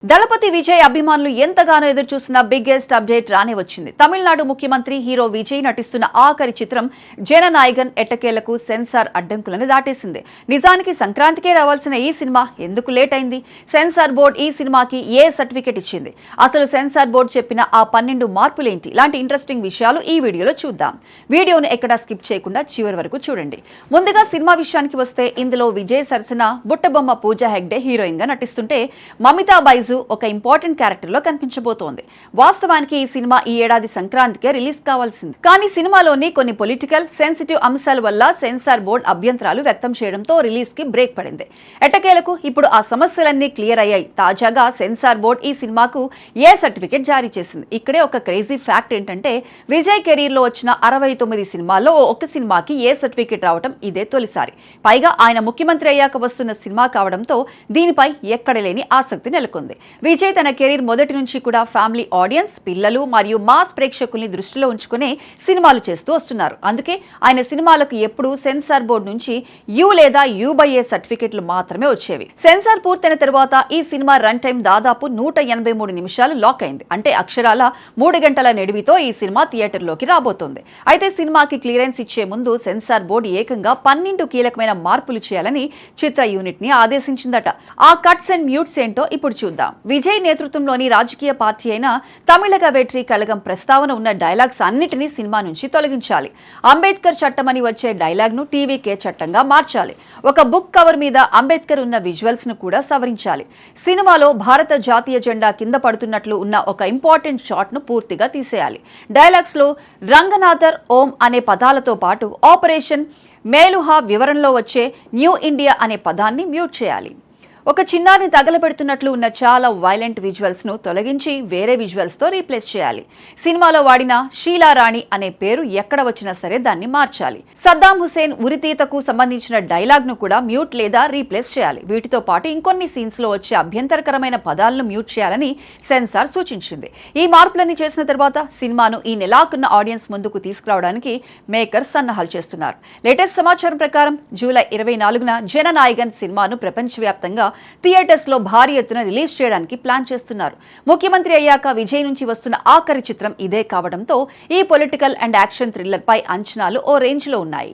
దళపతి విజయ్ అభిమానులు ఎంతగానో ఎదురుచూసిన biggest update రానే వచ్చింది. తమిళనాడు ముఖ్యమంత్రి హీరో విజయ్ నటిస్తున్న ఆఖరి చిత్రం జననాయగన్ ఎట్టకేలకు సెన్సార్ అడ్డంకులను దాటేసింది. నిజానికి సంక్రాంతికే రావాల్సిన ఈ సినిమా ఎందుకు లేట్ అయింది? సెన్సార్ బోర్డు ఈ సినిమాకి ఏ సర్టిఫికెట్ ఇచ్చింది? అసలు సెన్సార్ బోర్డు చెప్పిన ఆ 12 మార్పులేంటి? ఇలాంటి ఇంట్రెస్టింగ్ విషయాలు ఈ వీడియోలో చూద్దాం. వీడియోను ఎక్కడా స్కిప్ చేయకుండా చివరి వరకు చూడండి. ముందుగా సినిమా విషయానికి వస్తే ఇందులో విజయ్ సరసన బుట్టబొమ్మ పూజా హెగ్డే హీరోయిన్ గా నటిస్తుంటే మమితా బైజు ఒక ఇంపార్టెంట్ క్యారెక్టర్ లో కనిపించబోతోంది. వాస్తవానికి ఈ సినిమా ఈ ఏడాది సంక్రాంతికే రిలీజ్ కావాల్సింది. కానీ సినిమాలోని కొన్ని పొలిటికల్ సెన్సిటివ్ అంశాల వల్ల సెన్సార్ బోర్డు అభ్యంతరాలు వ్యక్తం చేయడంతో రిలీజ్ కి బ్రేక్ పడింది. ఎట్టకేలకు ఇప్పుడు ఆ సమస్యలన్నీ క్లియర్ అయ్యాయి. తాజాగా సెన్సార్ బోర్డు ఈ సినిమాకు ఏ సర్టిఫికెట్ జారీ చేసింది. ఇక్కడే ఒక క్రేజీ ఫ్యాక్ట్ ఏంటంటే విజయ్ కెరీర్ లో వచ్చిన 69 సినిమాల్లో ఒక సినిమాకి ఏ సర్టిఫికెట్ రావడం ఇదే తొలిసారి. పైగా ఆయన ముఖ్యమంత్రి అయ్యాక వస్తున్న సినిమా కావడంతో దీనిపై ఎక్కడలేని ఆసక్తి నెలకొంది. విజయ్ తన కెరీర్ మొదటి నుంచి కూడా ఫ్యామిలీ ఆడియన్స్, పిల్లలు మరియు మాస్ ప్రేక్షకుల్ని దృష్టిలో ఉంచుకునే సినిమాలు చేస్తూ వస్తున్నారు. అందుకే ఆయన సినిమాలకు ఎప్పుడూ సెన్సార్ బోర్డు నుంచి యు లేదా యు/ఏ సర్టిఫికెట్లు మాత్రమే వచ్చేవి. సెన్సార్ పూర్తయిన తర్వాత ఈ సినిమా రన్ టైం దాదాపు 183 నిమిషాలు లాక్ అయింది. అంటే అక్షరాల 3 గంటల నిడివితో ఈ సినిమా థియేటర్లోకి రాబోతోంది. అయితే సినిమాకి క్లియరెన్స్ ఇచ్చే ముందు సెన్సార్ బోర్డు ఏకంగా 12 కీలకమైన మార్పులు చేయాలని చిత్ర యూనిట్ ని ఆదేశించిందట. ఆ కట్స్ అండ్ మ్యూట్స్ ఏంటో ఇప్పుడు చూద్దాం. విజయ్ నేతృత్వంలోని రాజకీయ పార్టీ అయిన తమిళగ వెట్రి కళగం ప్రస్తావన ఉన్న డైలాగ్స్ అన్నిటినీ సినిమా నుంచి తొలగించాలి. అంబేద్కర్ చట్టమని వచ్చే డైలాగ్ ను టీవీకే చట్టంగా మార్చాలి. ఒక బుక్ కవర్ మీద అంబేద్కర్ ఉన్న విజువల్స్ ను కూడా సవరించాలి. సినిమాలో భారత జాతీయ జెండా కింద పడుతున్నట్లు ఉన్న ఒక ఇంపార్టెంట్ షాట్ ను పూర్తిగా తీసేయాలి. డైలాగ్స్ లో రంగనాథర్ ఓం అనే పదాలతో పాటు ఆపరేషన్ మేలుహా వివరణలో వచ్చే న్యూ ఇండియా అనే పదాన్ని మ్యూట్ చేయాలి. ఒక చిన్నారిని తగలబెడుతున్నట్లు ఉన్న చాలా వైలెంట్ విజువల్స్ ను తొలగించి వేరే విజువల్స్ తో రీప్లేస్ చేయాలి. సినిమాలో వాడిన షీలారాణి అనే పేరు ఎక్కడ వచ్చినా సరే దాన్ని మార్చాలి. సద్దాం హుసేన్ ఉరితీతకు సంబంధించిన డైలాగ్ ను కూడా మ్యూట్ లేదా రీప్లేస్ చేయాలి. వీటితో పాటు ఇంకొన్ని సీన్స్ లో వచ్చే అభ్యంతరకరమైన పదాలను మ్యూట్ చేయాలని సెన్సార్ సూచించింది. ఈ మార్పులన్నీ చేసిన తర్వాత సినిమాను ఈ నెలాఖరున ఆడియన్స్ ముందుకు తీసుకురావడానికి మేకర్స్ సన్నాహాలు చేస్తున్నారు. లేటెస్ట్ సమాచారం ప్రకారం జూలై 24న జననాయగన్ సినిమాను ప్రపంచవ్యాప్తంగా థియేటర్స్ లో భారీ ఎత్తున రిలీజ్ చేయడానికి ప్లాన్ చేస్తున్నారు. ముఖ్యమంత్రి అయ్యాక విజయ్ నుంచి వస్తున్న ఆఖరి చిత్రం ఇదే కావడంతో ఈ పొలిటికల్ అండ్ యాక్షన్ థ్రిల్లర్ పై అంచనాలు ఓ రేంజ్ లో ఉన్నాయి.